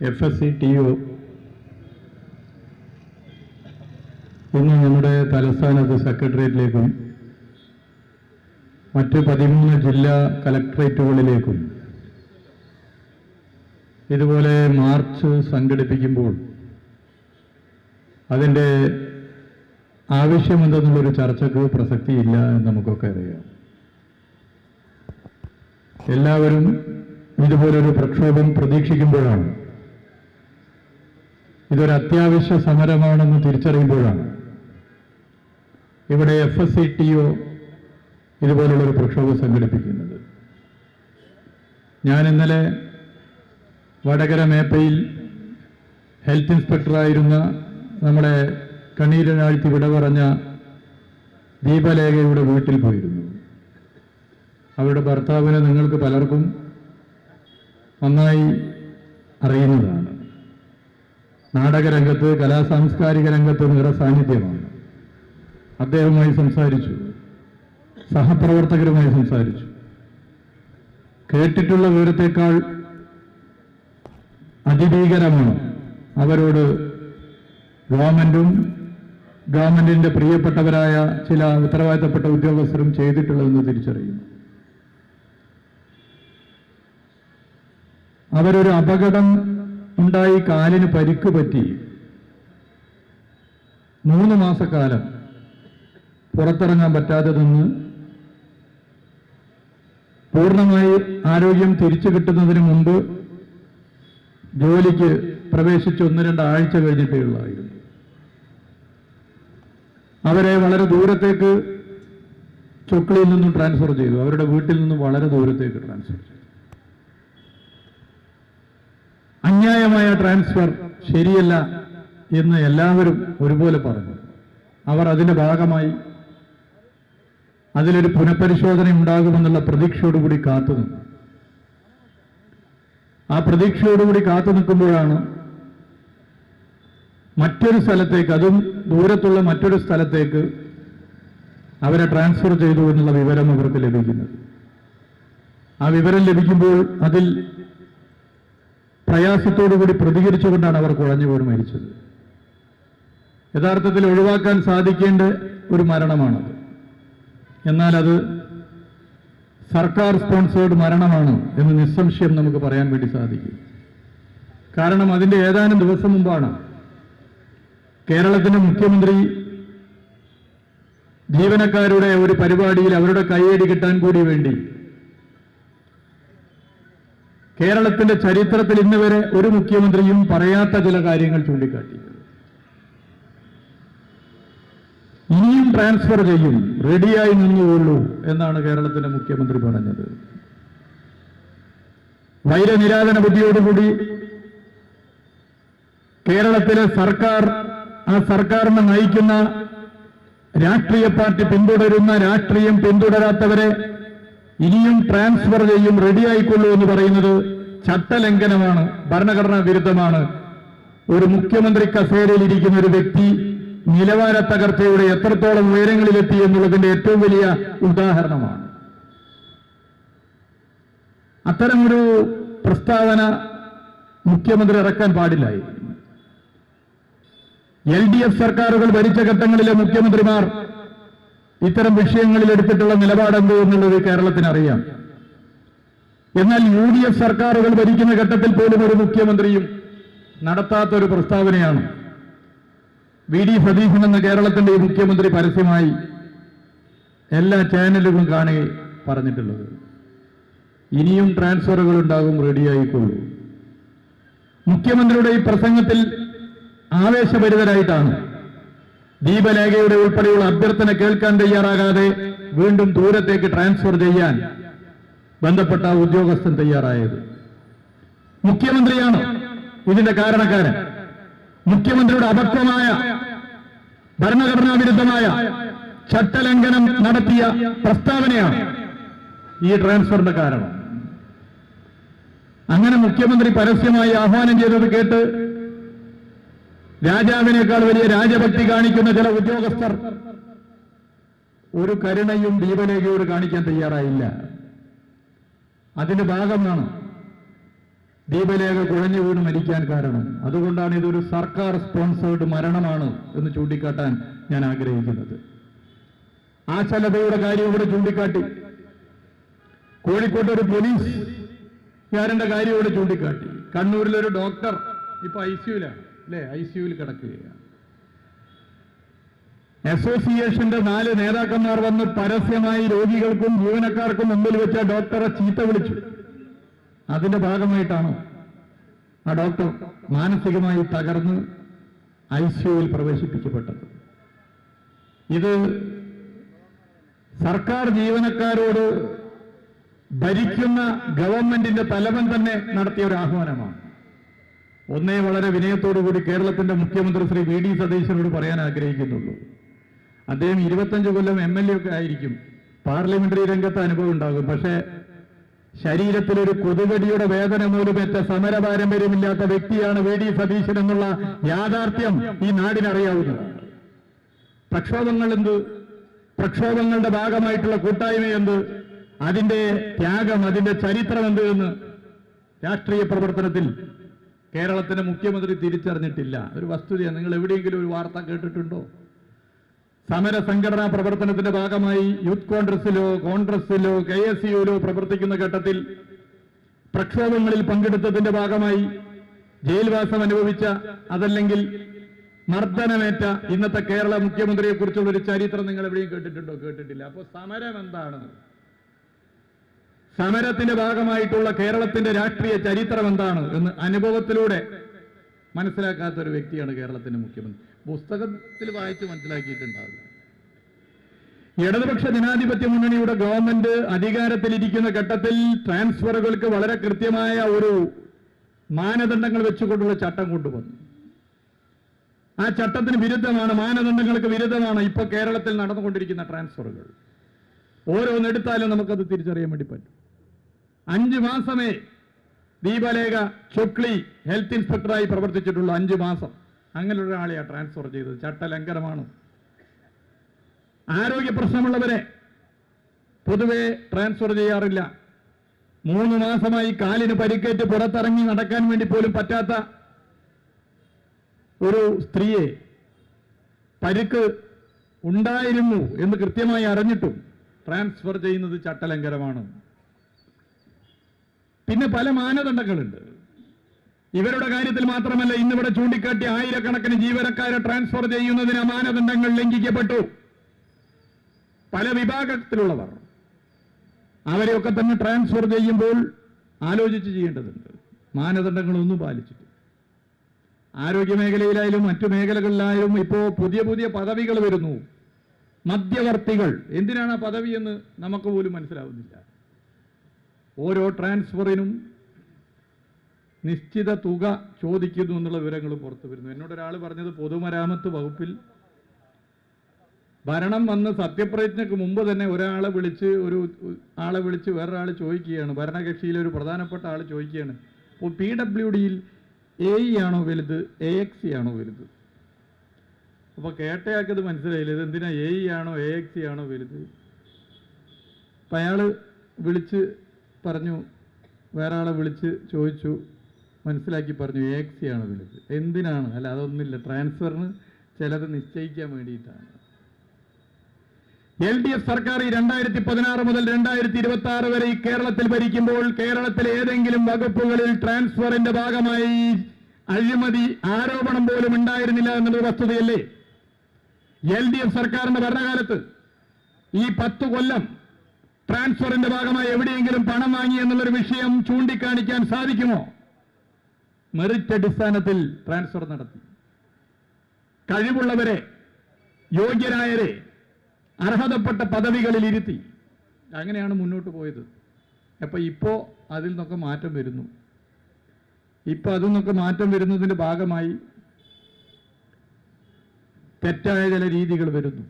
FSCTO ഇന്ന് നമ്മുടെ തലസ്ഥാനത്ത് സെക്രട്ടേറിയറ്റിലേക്കും മറ്റ് 13 ജില്ലാ കളക്ടറേറ്റുകളിലേക്കും ഇതുപോലെ മാർച്ച് സംഘടിപ്പിക്കുമ്പോൾ അതിൻ്റെ ആവശ്യമെന്തെന്നുള്ളൊരു ചർച്ചയ്ക്ക് പ്രസക്തിയില്ല എന്ന് നമുക്കൊക്കെ അറിയാം. എല്ലാവരും ഇതുപോലൊരു പ്രക്ഷോഭം പ്രതീക്ഷിക്കുമ്പോഴാണ്, ഇതൊരു അത്യാവശ്യ സമരമാണെന്ന് തിരിച്ചറിയുമ്പോഴാണ് ഇവിടെ FSCTO ഇതുപോലുള്ളൊരു പ്രക്ഷോഭം സംഘടിപ്പിക്കുന്നത്. ഞാൻ ഇന്നലെ വടകര മേപ്പയിൽ ഹെൽത്ത് ഇൻസ്പെക്ടറായിരുന്ന നമ്മുടെ കണ്ണീരിനാഴ്ത്തി വിട പറഞ്ഞ ദീപലേഖയുടെ വീട്ടിൽ പോയിരുന്നു. അവരുടെ ഭർത്താവിനെ നിങ്ങൾക്ക് പലർക്കും നന്നായി അറിയുന്നതാണ്. നാടകരംഗത്ത്, കലാസാംസ്കാരിക രംഗത്ത് നിറ സാന്നിധ്യമാണ്. അദ്ദേഹവുമായി സംസാരിച്ചു, സഹപ്രവർത്തകരുമായി സംസാരിച്ചു. കേട്ടിട്ടുള്ള വിവരത്തേക്കാൾ അതിഭീകരമാണ് അവരോട് ഗവൺമെന്റിന്റെ പ്രിയപ്പെട്ടവരായ ചില ഉത്തരവാദിത്തപ്പെട്ട ഉദ്യോഗസ്ഥരും ചെയ്തിട്ടുള്ളതെന്ന് തിരിച്ചറിയുന്നു. അവരൊരു അപകടം ഉണ്ടായി കാലിന് പരിക്ക് പറ്റി 3 മാസക്കാലം പുറത്തിറങ്ങാൻ പറ്റാതെ നിന്ന് പൂർണ്ണമായി ആരോഗ്യം തിരിച്ചു കിട്ടുന്നതിന് മുമ്പ് ജോലിക്ക് പ്രവേശിച്ച് 1-2 ആഴ്ച കഴിഞ്ഞിട്ടേ ഉള്ളായിരുന്നു. അവരെ വളരെ ദൂരത്തേക്ക് ചൊക്ലിയിൽ നിന്നും ട്രാൻസ്ഫർ ചെയ്തു. അവരുടെ വീട്ടിൽ നിന്നും വളരെ ദൂരത്തേക്ക് ട്രാൻസ്ഫർ ചെയ്തു. അന്യായമായ ട്രാൻസ്ഫർ ശരിയല്ല എന്ന് എല്ലാവരും ഒരുപോലെ പറഞ്ഞു. അവർ അതിന്റെ ഭാഗമായി അതിലൊരു പുനഃപരിശോധന ഉണ്ടാകുമെന്നുള്ള പ്രതീക്ഷയോടുകൂടി കാത്തുനിന്നു. ആ പ്രതീക്ഷയോടുകൂടി കാത്തു നിൽക്കുമ്പോഴാണ് മറ്റൊരു സ്ഥലത്തേക്ക്, അതും ദൂരത്തുള്ള മറ്റൊരു സ്ഥലത്തേക്ക് അവരെ ട്രാൻസ്ഫർ ചെയ്തു എന്നുള്ള വിവരം അവർക്ക് ലഭിക്കുന്നത്. ആ വിവരം ലഭിക്കുമ്പോൾ അതിൽ പ്രയാസത്തോടുകൂടി പ്രതികരിച്ചുകൊണ്ടാണ് അവർ കുഴഞ്ഞു വീണ് മരിച്ചത്. യഥാർത്ഥത്തിൽ ഒഴിവാക്കാൻ സാധിക്കേണ്ട ഒരു മരണമാണത്. എന്നാൽ അത് സർക്കാർ സ്പോൺസേർഡ് മരണമാണ് എന്ന് നിസ്സംശയം നമുക്ക് പറയാൻ വേണ്ടി സാധിക്കും. കാരണം അതിൻ്റെ ഏതാനും ദിവസം മുമ്പാണ് കേരളത്തിന്റെ മുഖ്യമന്ത്രി ജീവനക്കാരുടെ ഒരു പരിപാടിയിൽ അവരുടെ കയ്യടി കിട്ടാൻ കൂടി വേണ്ടി കേരളത്തിന്റെ ചരിത്രത്തിൽ ഇന്ന് വരെ ഒരു മുഖ്യമന്ത്രിയും പറയാത്ത ചില കാര്യങ്ങൾ ചൂണ്ടിക്കാട്ടി. ഇനിയും ട്രാൻസ്ഫർ ചെയ്യും, റെഡിയായി നിന്നുകൊള്ളൂ എന്നാണ് കേരളത്തിന്റെ മുഖ്യമന്ത്രി പറഞ്ഞത്. വൈരനിരാധന ബുദ്ധിയോടുകൂടി കേരളത്തിലെ സർക്കാർ, ആ സർക്കാരിനെ നയിക്കുന്ന രാഷ്ട്രീയ പാർട്ടി പിന്തുടരുന്ന, രാഷ്ട്രീയം പിന്തുടരാത്തവരെ ഇനിയും ട്രാൻസ്ഫർ ചെയ്യും, റെഡിയായിക്കൊള്ളൂ എന്ന് പറയുന്നത് ചട്ടലംഘനമാണ്, ഭരണഘടനാ വിരുദ്ധമാണ്. ഒരു മുഖ്യമന്ത്രി കസേരയിൽ ഇരിക്കുന്ന ഒരു വ്യക്തി നിലവാര തകർച്ചയുടെ എത്രത്തോളം ഉയരങ്ങളിലെത്തി എന്നുള്ളതിന്റെ ഏറ്റവും വലിയ ഉദാഹരണമാണ്. അത്തരമൊരു പ്രസ്താവന മുഖ്യമന്ത്രി ഇറക്കാൻ പാടില്ലായിരുന്നു. LDF സർക്കാരുകൾ ഭരിച്ച ഘട്ടങ്ങളിലെ മുഖ്യമന്ത്രിമാർ ഇത്തരം വിഷയങ്ങളിൽ എടുത്തിട്ടുള്ള നിലപാടെന്ത് എന്നുള്ളത് കേരളത്തിന് അറിയാം. എന്നാൽ UDF സർക്കാരുകൾ ഭരിക്കുന്ന ഘട്ടത്തിൽ പോലും ഒരു മുഖ്യമന്ത്രിയും നടത്താത്തൊരു പ്രസ്താവനയാണ് VD സതീശൻ എന്ന കേരളത്തിന്റെ ഈ മുഖ്യമന്ത്രി പരസ്യമായി എല്ലാ ചാനലുകളും കാണുക പറഞ്ഞിട്ടുള്ളത്. ഇനിയും ട്രാൻസ്ഫറുകൾ ഉണ്ടാകും, റെഡിയായിക്കൊള്ളൂ. മുഖ്യമന്ത്രിയുടെ ഈ പ്രസംഗത്തിൽ ആവേശഭരിതരായിട്ടാണ് ദീപലേഖയുടെ ഉൾപ്പെടെയുള്ള അഭ്യർത്ഥന കേൾക്കാൻ തയ്യാറാകാതെ വീണ്ടും ദൂരത്തേക്ക് ട്രാൻസ്ഫർ ചെയ്യാൻ ബന്ധപ്പെട്ട ഉദ്യോഗസ്ഥൻ തയ്യാറായത്. മുഖ്യമന്ത്രിയാണ് ഇതിന്റെ കാരണക്കാരൻ. മുഖ്യമന്ത്രിയുടെ അബദ്ധമായ, ഭരണഘടനാ വിരുദ്ധമായ ചട്ടലംഘനം നടത്തിയ പ്രസ്താവനയാണ് ഈ ട്രാൻസ്ഫറിന്റെ കാരണം. അങ്ങനെ മുഖ്യമന്ത്രി പരസ്യമായി ആഹ്വാനം ചെയ്തത് കേട്ട് രാജാവിനേക്കാൾ വലിയ രാജഭക്തി കാണിക്കുന്ന ചില ഉദ്യോഗസ്ഥർ ഒരു കരുണയും ദീപലേഖയോട് കാണിക്കാൻ തയ്യാറായില്ല. അതിന്റെ ഭാഗമാണ് ദീപലേഖ കുഴഞ്ഞു വീണ് മരിക്കാൻ കാരണം. അതുകൊണ്ടാണ് ഇതൊരു സർക്കാർ സ്പോൺസേർഡ് മരണമാണ് എന്ന് ചൂണ്ടിക്കാട്ടാൻ ഞാൻ ആഗ്രഹിക്കുന്നത്. ആശലതയുടെ കാര്യം ഇവിടെ ചൂണ്ടിക്കാട്ടി, കോഴിക്കോട്ട് ഒരു പോലീസുകാരന്റെ കാര്യം ഇവിടെ ചൂണ്ടിക്കാട്ടി, കണ്ണൂരിലൊരു ഡോക്ടർ ഇപ്പൊ ICUലാണ് അല്ലെ, ICUവിൽ കിടക്കുകയാണ്. അസോസിയേഷന്റെ 4 നേതാക്കന്മാർ വന്ന് പരസ്യമായി രോഗികൾക്കും ജീവനക്കാർക്കും മുമ്പിൽ വെച്ച ഡോക്ടറെ ചീത്ത വിളിച്ചു. അതിന്റെ ഭാഗമായിട്ടാണോ ആ ഡോക്ടർ മാനസികമായി തകർന്ന് ICUവിൽ പ്രവേശിപ്പിക്കപ്പെട്ടത്? ഇത് സർക്കാർ ജീവനക്കാരോട് ഭരിക്കുന്ന ഗവൺമെന്റിന്റെ തലവൻ തന്നെ നടത്തിയ ഒരു ആഹ്വാനമാണ്. ഒന്നേ വളരെ വിനയത്തോടുകൂടി കേരളത്തിന്റെ മുഖ്യമന്ത്രി ശ്രീ VD സതീശനോട് പറയാൻ ആഗ്രഹിക്കുന്നുള്ളൂ. അദ്ദേഹം 25 കൊല്ലം MLA ഒക്കെ ആയിരിക്കും, പാർലമെന്ററി രംഗത്ത് അനുഭവം ഉണ്ടാകും. പക്ഷേ ശരീരത്തിലൊരു കൊതുകടിയുടെ വേദന മൂലമേറ്റ സമര പാരമ്പര്യമില്ലാത്ത വ്യക്തിയാണ് VD സതീശൻ എന്നുള്ള യാഥാർത്ഥ്യം ഈ നാടിനറിയാവുന്നതാണ്. പ്രക്ഷോഭങ്ങൾ എന്ത്, പ്രക്ഷോഭങ്ങളുടെ ഭാഗമായിട്ടുള്ള കൂട്ടായ്മ എന്ത്, അതിന്റെ ത്യാഗം, അതിന്റെ ചരിത്രം എന്ത് എന്ന് രാഷ്ട്രീയ പ്രവർത്തനത്തിൽ കേരളത്തിന്റെ മുഖ്യമന്ത്രി തിരിച്ചറിഞ്ഞിട്ടില്ല. ഒരു വസ്തുതയാണ്. നിങ്ങൾ എവിടെയെങ്കിലും ഒരു വാർത്ത കേട്ടിട്ടുണ്ടോ? സമര സംഘടനാ പ്രവർത്തനത്തിന്റെ ഭാഗമായി യൂത്ത് കോൺഗ്രസിലോ KSUവിലോ പ്രവർത്തിക്കുന്ന ഘട്ടത്തിൽ പ്രക്ഷോഭങ്ങളിൽ പങ്കെടുത്തതിന്റെ ഭാഗമായി ജയിൽവാസം അനുഭവിച്ച, അതല്ലെങ്കിൽ മർദ്ദനമേറ്റ ഇന്നത്തെ കേരള മുഖ്യമന്ത്രിയെ കുറിച്ചുള്ള ഒരു ചരിത്രം നിങ്ങൾ എവിടെയും കേട്ടിട്ടുണ്ടോ? കേട്ടിട്ടില്ല. അപ്പോൾ സമരം എന്താണ്, സമരത്തിന്റെ ഭാഗമായിട്ടുള്ള കേരളത്തിന്റെ രാഷ്ട്രീയ ചരിത്രം എന്താണ് എന്ന് അനുഭവത്തിലൂടെ മനസ്സിലാക്കാത്ത ഒരു വ്യക്തിയാണ് കേരളത്തിന്റെ മുഖ്യമന്ത്രി. പുസ്തകത്തിൽ വായിച്ച് മനസ്സിലാക്കിയിട്ടുണ്ടാവില്ല. ഇടതുപക്ഷ ജനാധിപത്യ മുന്നണിയുടെ ഗവൺമെന്റ് അധികാരത്തിലിരിക്കുന്ന ഘട്ടത്തിൽ ട്രാൻസ്ഫറുകൾക്ക് വളരെ കൃത്യമായ ഒരു മാനദണ്ഡങ്ങൾ വെച്ചുകൊണ്ടുള്ള ചട്ടം കൊണ്ടുവന്നു. ആ ചട്ടത്തിന് വിരുദ്ധമാണ്, മാനദണ്ഡങ്ങൾക്ക് വിരുദ്ധമാണ് ഇപ്പൊ കേരളത്തിൽ നടന്നുകൊണ്ടിരിക്കുന്ന ട്രാൻസ്ഫറുകൾ. ഓരോന്നെടുത്താലും നമുക്കത് തിരിച്ചറിയാൻ വേണ്ടി പറ്റും. 5 മാസമേ ദീപലേഖ ചൊക്ലി ഹെൽത്ത് ഇൻസ്പെക്ടറായി പ്രവർത്തിച്ചിട്ടുള്ളൂ. 5 മാസം. അങ്ങനെ ഒരാളെയാണ് ട്രാൻസ്ഫർ ചെയ്തത്. ചട്ടലംഘനമാണ്. ആരോഗ്യ പ്രശ്നമുള്ളവരെ പൊതുവെ ട്രാൻസ്ഫർ ചെയ്യാറില്ല. 3 മാസമായി കാലിന് പരിക്കേറ്റ് പുറത്തിറങ്ങി നടക്കാൻ വേണ്ടി പോലും പറ്റാത്ത ഒരു സ്ത്രീയെ പരിക്ക് ഉണ്ടായിരുന്നു എന്ന് കൃത്യമായി അറിഞ്ഞിട്ടും ട്രാൻസ്ഫർ ചെയ്യുന്നത് ചട്ടലംഘനമാണ്. പിന്നെ പല മാനദണ്ഡങ്ങളുണ്ട്. ഇവരുടെ കാര്യത്തിൽ മാത്രമല്ല, ഇന്നിവിടെ ചൂണ്ടിക്കാട്ടി ആയിരക്കണക്കിന് ജീവനക്കാരെ ട്രാൻസ്ഫർ ചെയ്യുന്നതിന് മാനദണ്ഡങ്ങൾ ലംഘിക്കപ്പെട്ടു. പല വിഭാഗത്തിലുള്ളവർ അവരെയൊക്കെ തന്നെ ട്രാൻസ്ഫർ ചെയ്യുമ്പോൾ ആലോചിച്ച് ചെയ്യേണ്ടതുണ്ട്. മാനദണ്ഡങ്ങളൊന്നും പാലിച്ചിട്ട് ആരോഗ്യ മേഖലയിലായാലും മറ്റു മേഖലകളിലായാലും ഇപ്പോൾ പുതിയ പദവികൾ വരുന്നു. മധ്യവർത്തികൾ. എന്തിനാണ് ആ പദവി എന്ന് നമുക്ക് പോലും മനസ്സിലാവുന്നില്ല. ഓരോ ട്രാൻസ്ഫറിനും നിശ്ചിത തുക ചോദിക്കുന്നു എന്നുള്ള വിവരങ്ങൾ പുറത്തു വരുന്നു. എന്നോടൊരാൾ പറഞ്ഞത് പൊതുമരാമത്ത് വകുപ്പിൽ ഭരണം വന്ന് സത്യപ്രതിജ്ഞയ്ക്ക് മുമ്പ് തന്നെ ഒരാളെ വിളിച്ച് വേറൊരാൾ ചോദിക്കുകയാണ്, ഭരണകക്ഷിയിലെ ഒരു പ്രധാനപ്പെട്ട ആൾ ചോദിക്കുകയാണ്, അപ്പോൾ PWDയിൽ AE ആണോ വലുത് AXC ആണോ വലുത്? അപ്പോൾ കേട്ടയാൾക്കത് മനസ്സിലായില്ല, ഇതെന്തിനാ AE ആണോ AXC ആണോ വലുത്? അപ്പം അയാൾ വിളിച്ച് പറഞ്ഞു, വേറെ ആളെ വിളിച്ച് ചോദിച്ചു, മനസ്സിലാക്കി പറഞ്ഞു AXC ആണ് വലുത്. എന്തിനാണ്? അല്ല അതൊന്നുമില്ല, ട്രാൻസ്ഫറിന് ചിലത് നിശ്ചയിക്കാൻ വേണ്ടിയിട്ടാണ്. LDF സർക്കാർ 2016 മുതൽ 2026 വരെ ഈ കേരളത്തിൽ ഭരിക്കുമ്പോൾ കേരളത്തിലെ ഏതെങ്കിലും വകുപ്പുകളിൽ ട്രാൻസ്ഫറിന്റെ ഭാഗമായി അഴിമതി ആരോപണം പോലും ഉണ്ടായിരുന്നില്ല എന്നുള്ള വസ്തുതയല്ലേ? LDF സർക്കാരിന്റെ ഭരണകാലത്ത് ഈ 10 കൊല്ലം ട്രാൻസ്ഫറിന്റെ ഭാഗമായി എവിടെയെങ്കിലും പണം വാങ്ങി എന്നുള്ളൊരു വിഷയം ചൂണ്ടിക്കാണിക്കാൻ സാധിക്കുമോ? മെറിറ്റ് അടിസ്ഥാനത്തിൽ ട്രാൻസ്ഫർ നടത്തി. കഴിവുള്ളവരെ, യോഗ്യരായരെ അർഹതപ്പെട്ട പദവികളിൽ ഇരുത്തി. അങ്ങനെയാണ് മുന്നോട്ട് പോയത്. അപ്പം ഇപ്പോൾ അതിൽ നിന്നൊക്കെ മാറ്റം വരുന്നു. ഇപ്പം അതിൽ നിന്നൊക്കെ മാറ്റം വരുന്നതിൻ്റെ ഭാഗമായി തെറ്റായ ചില രീതികൾ വരുന്നു.